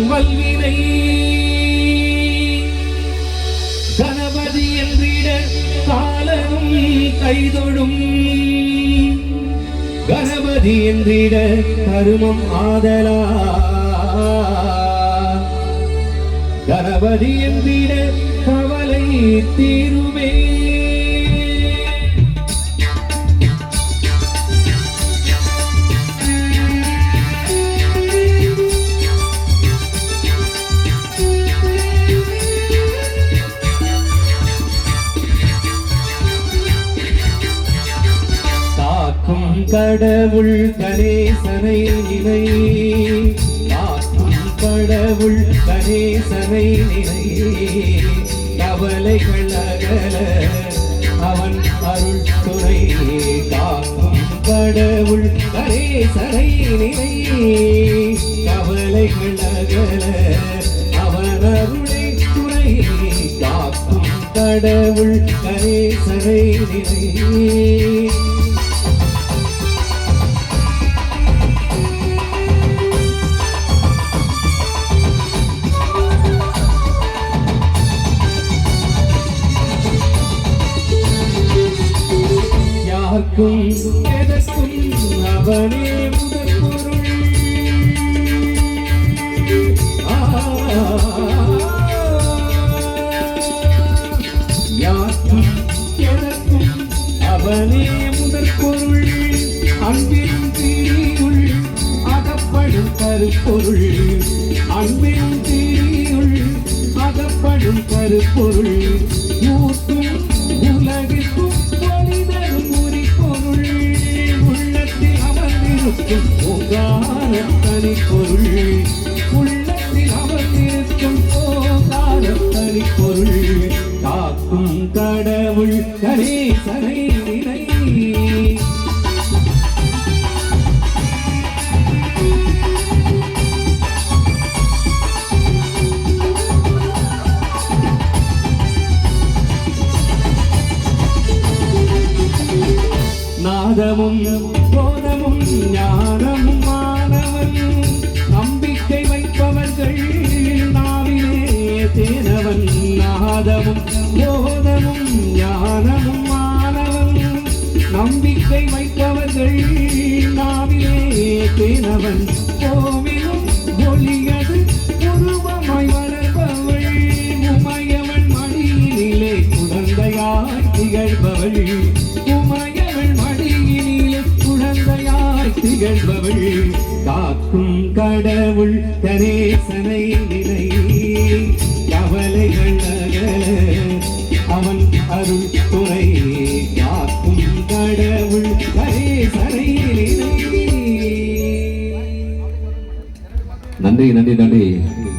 வல்வினை கணபதி என்றிட காலனும் கைதொடும் கணபதி என்றிட கருமம் ஆதலா கணபதி என்றிட கவலை தீருமே கடவுள் கணேசனை நினை காக்கும் கடவுள் கணேசனை நினை கவலைகள் அகல அவன் அருள் துணை காக்கும் கடவுள் கணேசனை நினை கவலைகள் அகல அவன் அருளை துணை காக்கும் கடவுள் கணேசனை நினை எதற்கும் அவனே முதல் பொருள் யாருக்கும் எதற்கும் அவனே முதல் பொருள் அன்பின் தீயுள் அகப்படும் கருப்பொருள் அன்பின் தீயுள் அகப்படும் கருப்பொருள் ஊற்றும் உலகிற்கும் ஓங்கார தனி பொருள் உள்ளத்தில் அமர்ந்திருக்கும் ஓங்கார தனி பொருள் காக்கும் கடவுள் கணேசனை நினை நாதமும் போதமும் ஞானமும் மாணவன் நம்பிக்கை வைப்பவர்கள் நாவிலே தேனவன் நாதமும் போதமும் ஞானமும் மாணவன் நம்பிக்கை வைப்பவர்கள் நாவிலே தேனவன் கோவிலும் ஒளியது உருவமாய் வளர்பவள் உமையவன் மடியினிலே குழந்தையாய் திகழ்பவள் திகழ்பவள் காக்கும் கடவுள் கணேசனை நினை கவலைகள் அகல அவன் அருள் துணை காக்கும் கடவுள் கணேசனை நினை. நன்றி நன்றி நன்றி.